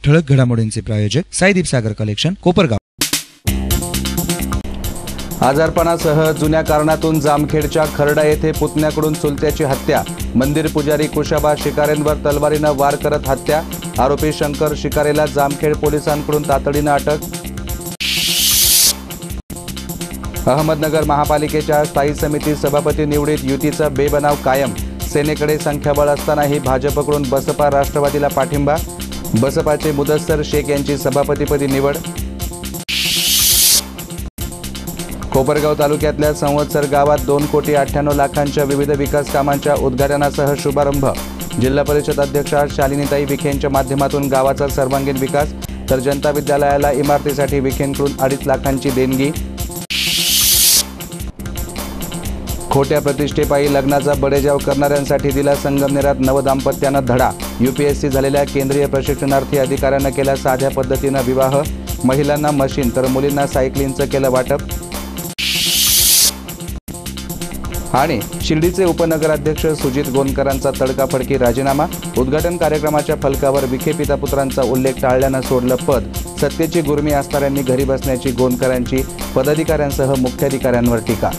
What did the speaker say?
ठळक घडामोडींचे प्रायोजक साईदीप सागर कलेक्शन, कोपरगाव। आजारपणासह जुन्या कारणातून जामखेडच्या खर्डा येथे पुतण्याकडून चुलत्याची हत्या। मंदिर पुजारी कुशाबा शिकारेंवर तलवारीनं वार करत हत्या। आरोपी शंकर शिकारेला जामखेड पोलिसांकडून तातडीनं अटक। अहमदनगर महापालिकेच्या स्थायी समिती सभापती निवडीत युतीचा बेबनाव कायम। सेनेकडे संख्याबळ असतानाही भाजपकडून बसपा राष्ट्रवादीला पाठिंबा। बसपाचे मुदस्सर शेख यांची सभापतीपदी निवड। कोपरगाव तालुक्यातल्या संवत्सर गावात 2,98,00,000च्या विविध विकास कामांच्या उद्घाटनासह शुभारंभ। जिल्हा परिषद अध्यक्षा शालिनीताई विखेंच्या माध्यमातून गावाचा सर्वांगीण विकास, तर जनता विद्यालयाला इमारतीसाठी विखेंकडून 2.5 लाखांची देणगी। खोट्या प्रतिष्ठेपायी लग्नाचा बडेजाव करणाऱ्यांसाठी दिला संगमनेरात नवदाम्पत्यानं धडा। यूपीएससी झालेल्या केंद्रीय प्रशिक्षणार्थी अधिकाऱ्यांना केला साध्या पद्धतीनं विवाह। महिलांना मशीन तर मुलींना सायकलिंगचं केलं वाटप। आणि शिर्डीचे उपनगराध्यक्ष सुजित गोंदकरांचा तडकाफडकी राजीनामा। उद्घाटन कार्यक्रमाच्या फलकावर विखे पितापुत्रांचा उल्लेख टाळल्यानं सोडलं पद। सत्तेची गुर्मी असणाऱ्यांनी घरी बसण्याची गोंदकरांची पदाधिकाऱ्यांसह मुख्याधिकाऱ्यांवर टीका।